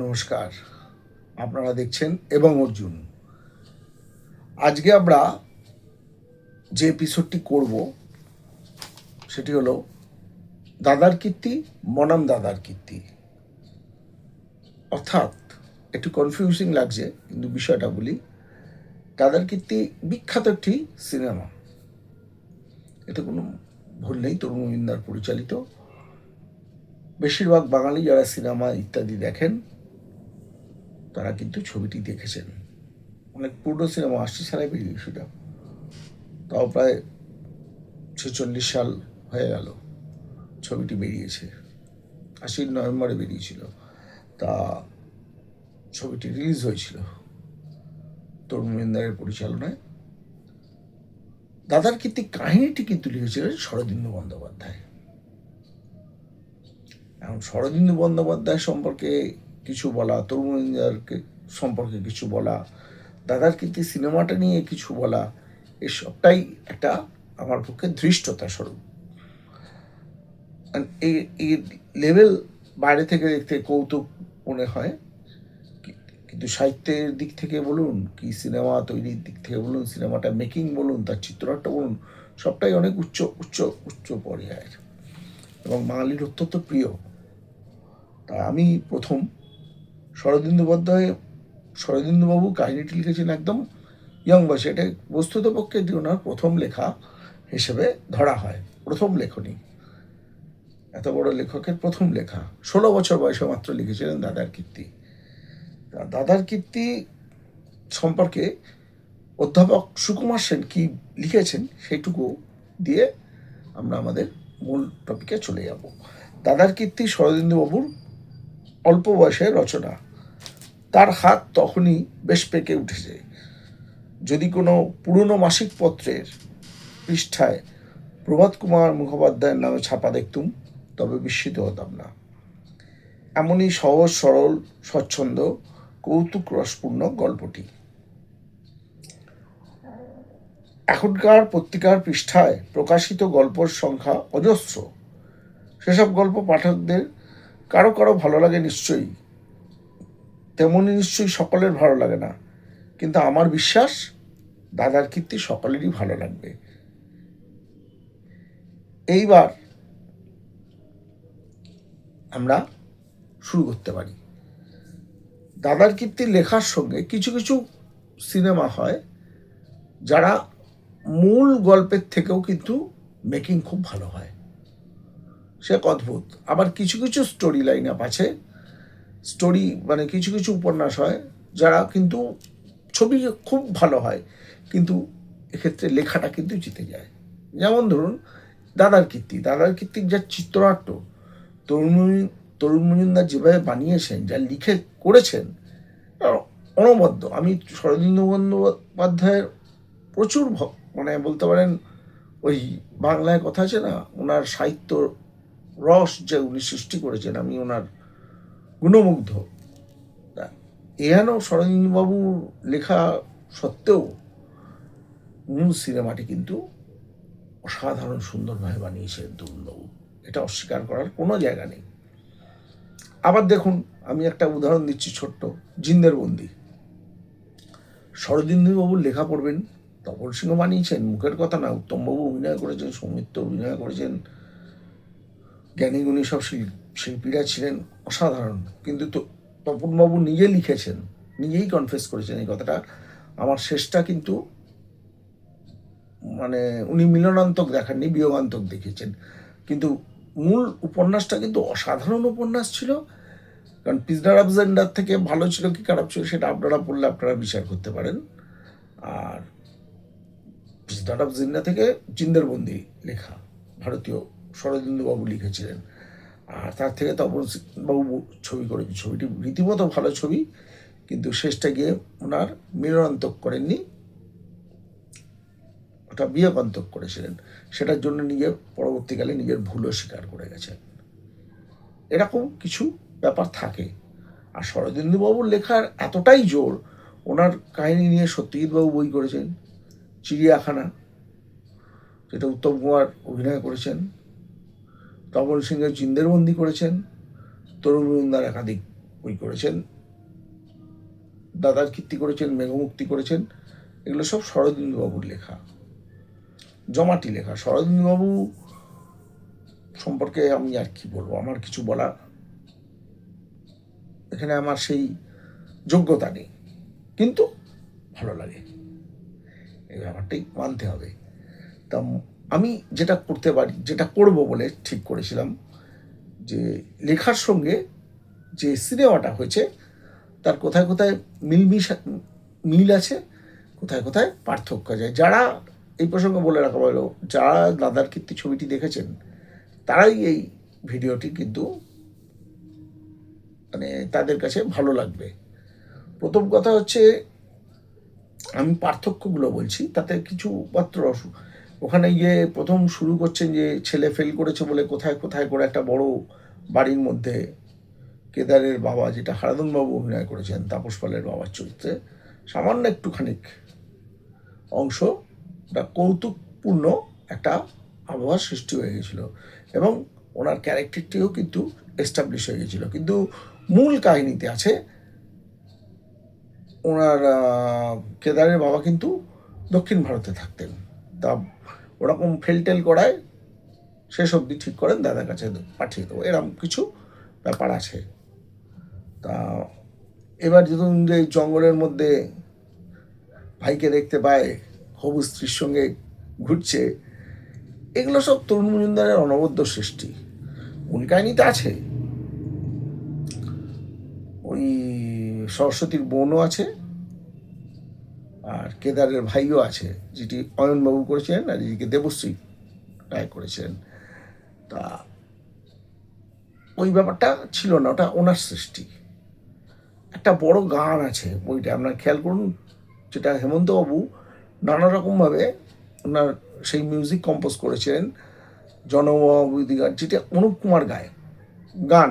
নমস্কার, আপনারা দেখছেন এবং অর্জুন। আজকে আমরা যে এপিসোডটি করব সেটি হলো দাদার কীর্তি বনাম দাদার কীর্তি। অর্থাৎ একটু কনফিউজিং লাগছে, কিন্তু বিষয়টা বলি। দাদার কীর্তি বিখ্যাত একটি সিনেমা, এতে কোনো ভুল নেই, তরুণ মজুমদার পরিচালিত। বেশিরভাগ বাঙালি যারা সিনেমা ইত্যাদি দেখেন তারা কিন্তু ছবিটি দেখেছেন। অনেক পুরনো সিনেমা, 80 সালে বেরিয়েছিল, তাও প্রায় 46 সাল হয়ে গেল ছবিটি বেরিয়েছে। 80 নভেম্বরে বেরিয়েছিল, তা ছবিটি রিলিজ হয়েছিল তরুণ মজুমদারের পরিচালনায়। দাদার কীর্তি কাহিনীটি কিন্তু লিখেছিলেন শরদিন্দু বন্দ্যোপাধ্যায়। এখন শরদিন্দু বন্দ্যোপাধ্যায় সম্পর্কে কিছু বলা, তরুণ মজুমদারকে সম্পর্কে কিছু বলা, দাদার কীর্তি সিনেমাটা নিয়ে কিছু বলা, এসবটাই একটা আমার পক্ষে ধৃষ্টতা স্বরূপ। এই লেভেল বাইরে থেকে দেখতে কৌতুক মনে হয়, কিন্তু সাহিত্যের দিক থেকে বলুন, কি সিনেমা তৈরির দিক থেকে বলুন, সিনেমাটা মেকিং বলুন, তার চিত্রনাট্য বলুন, সবটাই অনেক উচ্চ উচ্চ উচ্চ পর্যায়ের এবং বাঙালির অত্যন্ত প্রিয়। তা আমি প্রথম শরদিন্দুবাবু কাহিনীটি লিখেছেন একদম ইয়ং বয়সে। এটা বস্তুত পক্ষে এটি ওনার প্রথম লেখা হিসেবে ধরা হয়, প্রথম লেখনী। এত বড় লেখকের প্রথম লেখা, 16 বছর বয়সে মাত্র লিখেছিলেন দাদার কীর্তি। দাদার কীর্তি সম্পর্কে অধ্যাপক সুকুমার সেন কি লিখেছেন সেইটুকু দিয়ে আমরা আমাদের মূল টপিকে চলে যাব। দাদার কীর্তি শরদিন্দুবাবুর অল্প বয়সের রচনা। তার হাত তখনই বেশ পেকে উঠেছে। যদি কোনো পুরনো মাসিক পত্রের পৃষ্ঠায় প্রভাত কুমার মুখোপাধ্যায়ের নামে ছাপা দেখতুম, তবে বিস্মিত হতাম না। এমনই সহজ সরল স্বচ্ছন্দ কৌতুক রসপূর্ণ গল্পটি। এখনকার পত্রিকার পৃষ্ঠায় প্রকাশিত গল্পের সংখ্যা অজস্র। সেসব গল্প পাঠকদের কারো কারো ভালো লাগে নিশ্চয়ই, তেমনি নিশ্চয়ই সকলের ভালো লাগে না, কিন্তু আমার বিশ্বাস দাদার কীর্তি সকলেরই ভালো লাগবে। এইবার আমরা শুরু করতে পারি। দাদার কীর্তি লেখার সঙ্গে কিছু কিছু সিনেমা হয় যারা মূল গল্পের থেকেও কিন্তু মেকিং খুব ভালো হয়, সে এক অদ্ভুত। আবার কিছু কিছু স্টোরি লাইন আপ আছে, স্টোরি মানে কিছু কিছু উপন্যাস হয় যারা কিন্তু ছবি খুব ভালো হয়, কিন্তু এক্ষেত্রে লেখাটা কিন্তু জিতে যায়। যেমন ধরুন দাদার কীর্তির যা চিত্রনাট্য তরুণ মজুমদার যেভাবে বানিয়েছেন, যা লিখে করেছেন, অনবদ্য। আমি শরদিন্দু বন্দ্যোপাধ্যায়ের প্রচুর মানে বলতে পারেন, ওই বাংলায় কথা আছে না, ওনার সাহিত্য রস যে উনি সৃষ্টি করেছেন, আমি ওনার গুণমুগ্ধ। এহেন শরদিন্দুবাবুর লেখা সত্ত্বেও মূল সিনেমাটি কিন্তু অসাধারণ সুন্দরভাবে বানিয়েছেন তরুণবাবু, এটা অস্বীকার করার কোনো জায়গা নেই। আবার দেখুন, আমি একটা উদাহরণ দিচ্ছি ছোট্ট, জিন্দের বন্দি। শরদিন্দুবাবুর লেখা পড়বেন, তপন সিংহ বানিয়েছেন, মুখের কথা না, উত্তমবাবু অভিনয় করেছেন, সৌমিত্র অভিনয় করেছেন, জ্ঞানীগুণী সব শিল্পীরা ছিলেন অসাধারণ। কিন্তু তপনবাবু নিজে লিখেছেন, নিজেই কনফেস করেছেন এই কথাটা, আমার শেষটা কিন্তু মানে উনি মিলনান্তক দেখাননি, বিয়োগান্তক দেখেছেন। কিন্তু মূল উপন্যাসটা কিন্তু অসাধারণ উপন্যাস ছিল। কারণ প্রিজনার অফ জেন্ডার থেকে ভালো ছিল কি খারাপ ছিল সেটা আপনারা পড়লে আপনারা বিচার করতে পারেন। আর প্রিজনার অফ জেন্ডার থেকে জিন্দের বন্দি লেখা ভারতীয় শরদিন্দুবাবু লিখেছিলেন, আর তার থেকে তপন বাবু ছবি করেছেন। ছবিটি রীতিমতো ভালো ছবি, কিন্তু শেষটা গিয়ে ওনার মিলনান্তক করেননি, ওটা বিয়োগান্তক করেছিলেন। সেটার জন্য পরবর্তীকালে নিজের ভুলও স্বীকার করে গেছেন। এরকম কিছু ব্যাপার থাকে। আর শরদিন্দুবাবুর লেখার এতটাই জোর, ওনার কাহিনী নিয়ে সত্যজিৎবাবু বই করেছেন, চিড়িয়াখানা, যেটা উত্তম কুমার অভিনয় করেছেন, তপন সিংহের জিন্দের বন্দি করেছেন, তরুণ মজুমদার একাধিক বই করেছেন, দাদার কীর্তি করেছেন, মেঘমুক্তি করেছেন। এগুলো সব শরদিন্দুবাবুর লেখা, জমাটি লেখা। শরদিন্দুবাবু সম্পর্কে আমি আর কি বলবো, আমার কিছু বলার এখানে আমার সেই যোগ্যতা নেই, কিন্তু ভালো লাগে, এই ব্যাপারটাই মানতে হবে। তা আমি যেটা করতে পারি, যেটা করব বলে ঠিক করেছিলাম, যে লেখার সঙ্গে যে সিনেমাটা হয়েছে তার কোথায় কোথায় মিল আছে, কোথায় কোথায় পার্থক্য আছে। যারা, এই প্রসঙ্গে বলে রাখা হলো, যারা দাদার কীর্তি ছবিটি দেখেছেন তারাই এই ভিডিওটি কিন্তু মানে তাদের কাছে ভালো লাগবে। প্রথম কথা হচ্ছে, আমি পার্থক্যগুলো বলছি, তাতে কিছু মাত্র ওখানে গিয়ে প্রথম শুরু করছেন যে ছেলে ফেল করেছে বলে কোথায় কোথায় করে একটা বড় বাড়ির মধ্যে কেদারের বাবা, যেটা হারাধনবাবু অভিনয় করেছেন তাপস পালের বাবার চরিত্রে, সামান্য একটুখানি অংশ কৌতুকপূর্ণ একটা আবহাওয়ার সৃষ্টি হয়ে গেছিল এবং ওনার ক্যারেক্টারটিও কিন্তু এস্টাবলিশ হয়ে গেছিল। কিন্তু মূল কাহিনীতে আছে ওনার কেদারের বাবা কিন্তু দক্ষিণ ভারতে থাকতেন, তা ওরকম ফেলটেল করায় শেষ অবধি ঠিক করেন দাদার কাছে পাঠিয়ে দেবো, এরকম কিছু ব্যাপার আছে। তা এবার যখন এই জঙ্গলের মধ্যে ভাইকে দেখতে পায় হবু স্ত্রীর সঙ্গে ঘুরছে, এগুলো সব তরুণ মজুমদারের অনবদ্য সৃষ্টি। মূল কাহিনীতে আছে ওই সরস্বতীর বোনও আছে আর কেদারের ভাইও আছে, যেটি অয়নবাবু করেছিলেন আর যেটিকে দেবশ্রী রায় করেছিলেন। তা ওই ব্যাপারটা ছিল না, ওটা ওনার সৃষ্টি। একটা বড় গান আছে বইটা, আপনার খেয়াল করুন, যেটা হেমন্তবাবু নানা রকমভাবে ওনার সেই মিউজিক কম্পোজ করেছিলেন, জনমদিগার, যেটা অনুপ কুমার গায় গান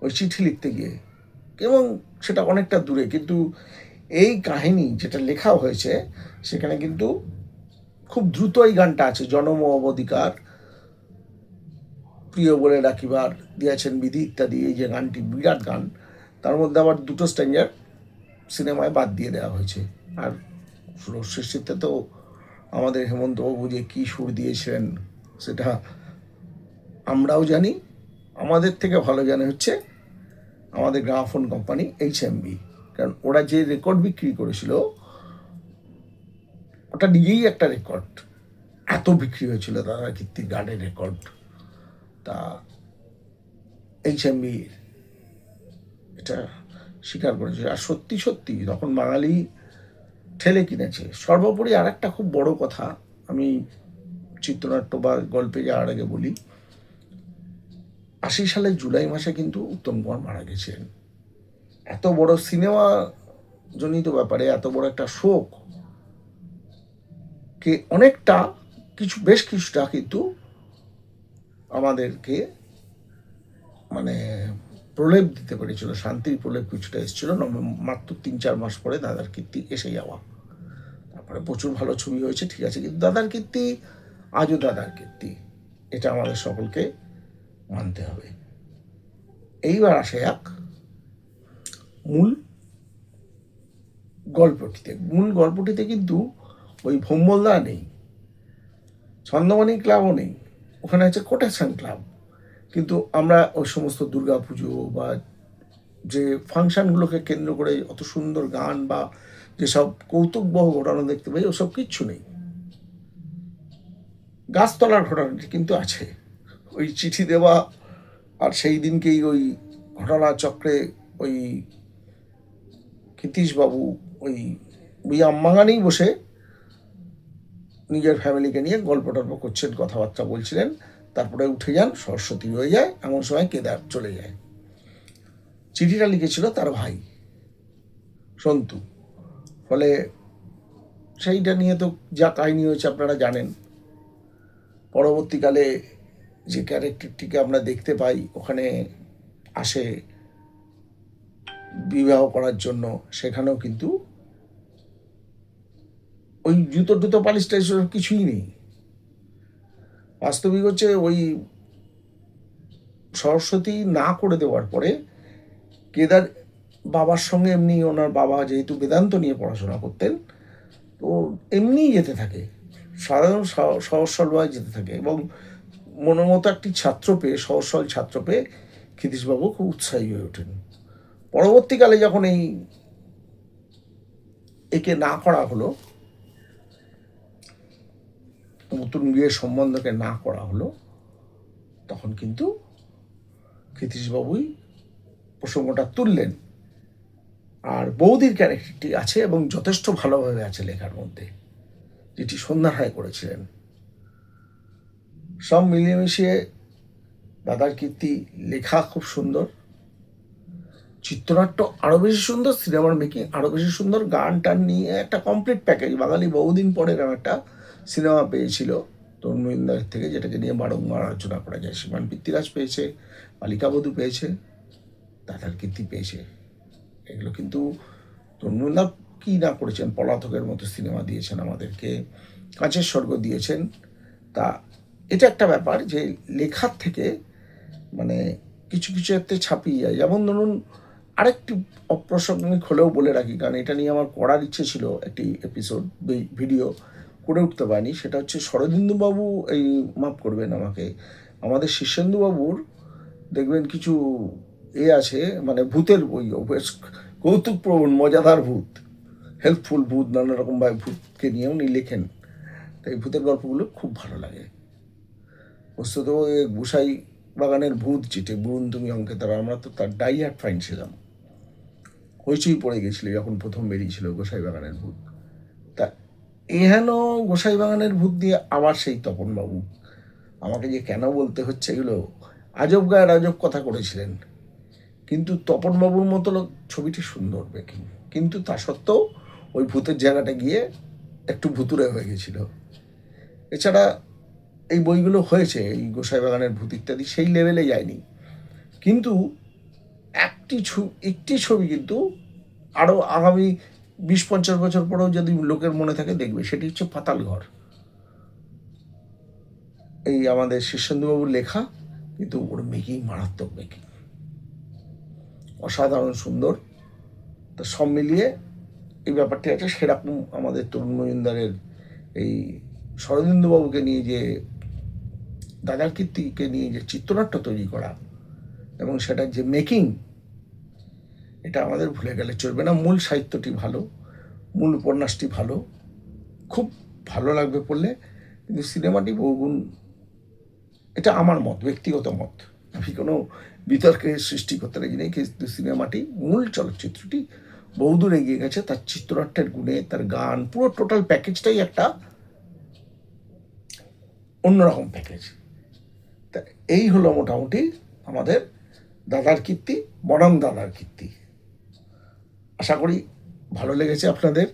ওই চিঠি লিখতে গিয়ে, এবং সেটা অনেকটা দূরে, কিন্তু এই কাহিনী যেটা লেখা হয়েছে সেখানে কিন্তু খুব দ্রুত এই গানটা আছে, জনম অবধিকার, প্রিয় বলে ডাকিবার দিয়েছেন বিধি ইত্যাদি, এই যে গানটি বিরাট গান, তার মধ্যে আবার দুটো স্ট্যাঞ্জার সিনেমায় বাদ দিয়ে দেওয়া হয়েছে। আর সৃষ্টিতে তো আমাদের হেমন্তবাবু যে কী সুর দিয়েছিলেন সেটা আমরাও জানি, আমাদের থেকে ভালো জানে হচ্ছে আমাদের গ্রামোফোন কোম্পানি HMV, কারণ ওরা যে রেকর্ড বিক্রি করেছিল ওটা নিজেই একটা রেকর্ড, এত বিক্রি হয়েছিল দাদার কীর্তির গানের রেকর্ড। তা HMV এটা স্বীকার করেছে, আর সত্যি সত্যি তখন বাঙালি ঠেলে কিনেছে। সর্বোপরি আর একটা খুব বড় কথা আমি চিত্রনাট্য বা গল্পে যাওয়ার আগে বলি, 80 সালের জুলাই মাসে কিন্তু উত্তম কুমার মারা গেছেন। এত বড় সিনেমা জনিত ব্যাপারে এত বড় একটা শোক কে অনেকটা কিছু, বেশ কিছুটা কিন্তু আমাদেরকে মানে প্রলেপ দিতে পেরেছিল, শান্তির প্রলেপ কিছুটা এসেছিল মাত্র 3-4 মাস পরে দাদার কীর্তি এসে যাওয়া। তারপরে প্রচুর ভালো ছবি হয়েছে, ঠিক আছে, কিন্তু দাদার কীর্তি আজও দাদার কীর্তি, এটা আমাদের সকলকে মানতে হবে। এইবার আসে এক মূল গল্পটিতে। মূল গল্পটিতে কিন্তু ওই ভোম্বলদা নেই, ছন্দমণি ক্লাবও নেই, ওখানে আছে কোটেশন ক্লাব। কিন্তু আমরা ওই সমস্ত দুর্গা পুজো বা যে ফাংশানগুলোকে কেন্দ্র করে অত সুন্দর গান বা যেসব কৌতুকবহ ঘটনা দেখতে পাই, ওসব কিচ্ছু নেই। গাছতলার ঘটনাটি কিন্তু আছে, ওই চিঠি দেওয়া, আর সেই দিনকেই ওই ঘটনা চক্রে ওই কীর্তিশবাবু ওই আমবাগানেই বসে নিজের ফ্যামিলিকে নিয়ে গল্প টল্প করছেন, কথাবার্তা বলছিলেন, তারপরে উঠে যান, সরস্বতী হয়ে যায়, এমন সময় কেদার চলে যায়। চিঠিটা লিখেছিল তার ভাই সন্তু, ফলে সেইটা নিয়ে তো যা কাহিনী হয়েছে আপনারা জানেন। পরবর্তীকালে যে ক্যারেক্টারটিকে আমরা দেখতে পাই ওখানে আসে বিবাহ করার জন্য, সেখানেও কিন্তু ওই জুতো পালিশ টাইশ কিছুই নেই। বাস্তবিক হচ্ছে ওই সরস্বতী না করে দেওয়ার পরে কেদার বাবার সঙ্গে এমনি, ওনার বাবা যেহেতু বেদান্ত নিয়ে পড়াশোনা করতেন, তো এমনিই যেতে থাকে, সাধারণ সহজ সরলভাবে যেতে থাকে, এবং মনের মতো একটি ছাত্র পেয়ে, সহজ সরল ছাত্র পেয়ে ক্ষিতীশবাবু খুব উৎসাহী হয়ে ওঠেন। পরবর্তীকালে যখন একে না করা হলো, নতুন বিয়ের সম্বন্ধকে না করা হলো, তখন কিন্তু ক্ষিতীশবাবুই প্রসঙ্গটা তুললেন। আর বৌদির ক্যারেক্টারটি আছে এবং যথেষ্ট ভালোভাবে আছে লেখার মধ্যে, যেটি সন্ধ্যা রায় করেছিলেন। সব মিলিয়ে মিশিয়ে দাদার কীর্তি লেখা খুব সুন্দর, চিত্রনাট্য আরও বেশি সুন্দর, সিনেমার মেকিং আরও বেশি সুন্দর, গান টান নিয়ে একটা কমপ্লিট প্যাকেজ। বাঙালি বহুদিন পরে এরকম একটা সিনেমা পেয়েছিল তরুণ মজুমদারের থেকে, যেটাকে নিয়ে বারংবার আলোচনা করা যায়। সীমান পিতৃরাজ পেয়েছে, বালিকা বধূ পেয়েছে, দাদার কীর্তি পেয়েছে। এগুলো কিন্তু তরুণ মজুমদার কী না করেছেন, পলাতকের মতো সিনেমা দিয়েছেন আমাদেরকে, কাঁচের স্বর্গ দিয়েছেন। তা এটা একটা ব্যাপার যে লেখার থেকে মানে কিছু কিছু এতে ছাপিয়ে যায়। যেমন ধরুন, আরেকটি অপ্রাসঙ্গিক হলেও বলে রাখি, কারণ এটা নিয়ে আমার করার ইচ্ছে ছিল একটি এপিসোড, ভিডিও করে উঠতে পারিনি। সেটা হচ্ছে শরদিন্দুবাবু, মাফ করবেন আমাকে, আমাদের শীর্ষেন্দুবাবুর দেখবেন কিছু আছে, মানে ভূতের বই, বেশ কৌতুকপ্রবণ মজাদার ভূত, হেল্পফুল ভূত, নানা রকমভাবে ভূতকে নিয়ে উনি লেখেন। তাই ভূতের গল্পগুলো খুব ভালো লাগে। বস্তুত গোসাই বাগানের ভূত যেটি, বুন তুমি অঙ্কে তারা, আমরা তো তার ডাইহার্ট ফ্যান ছিলাম, হইচই পড়ে গেছিল যখন প্রথম বেরিয়েছিল গোসাই বাগানের ভূত। তা এহেন গোসাই বাগানের ভূত দিয়ে আবার সেই তপনবাবু, আমাকে যে কেন বলতে হচ্ছে এগুলো, আজব গায়ের আজব কথা করেছিলেন, কিন্তু তপনবাবুর মতো ছবিটি সুন্দর মেকিং, কিন্তু তা সত্ত্বেও ওই ভূতের জায়গাটা গিয়ে একটু ভুতুরে হয়ে গেছিল। এছাড়া এই বইগুলো হয়েছে, এই গোসাই বাগানের ভূত ইত্যাদি, সেই লেভেলে যায়নি, কিন্তু একটি ছবি কিন্তু আরও আগামী 20-50 বছর পরেও যদি লোকের মনে থাকে দেখবে, সেটি হচ্ছে পাতাল ঘর। এই আমাদের শীর্ষেন্দুবাবুর লেখা, কিন্তু ওর মেকিং মারাত্মক মেকিং, অসাধারণ সুন্দর। তা সব মিলিয়ে এই ব্যাপারটি আছে। সেরকম আমাদের তরুণ মজুমদারের এই শরদিন্দুবাবুকে নিয়ে যে, দাদার কীর্তিকে নিয়ে যে চিত্রনাট্য তৈরি করা এবং সেটার যে মেকিং, এটা আমাদের ভুলে গেলে চলবে না। মূল সাহিত্যটি ভালো, মূল উপন্যাসটি ভালো, খুব ভালো লাগবে পড়লে, কিন্তু সিনেমাটি বহুগুণ, এটা আমার মত, ব্যক্তিগত মত, আমি কোনো বিতর্কের সৃষ্টি করতে রাজি নেই। কিন্তু সিনেমাটি, মূল চলচ্চিত্রটি বহুদূর এগিয়ে গেছে তার চিত্রনাট্যের গুণে, তার গান, পুরো টোটাল প্যাকেজটাই একটা অন্যরকম প্যাকেজ। তা এই হলো মোটামুটি আমাদের দাদার কীর্তি বনাম দাদার কীর্তি। আশা করি ভালো লেগেছে আপনাদের।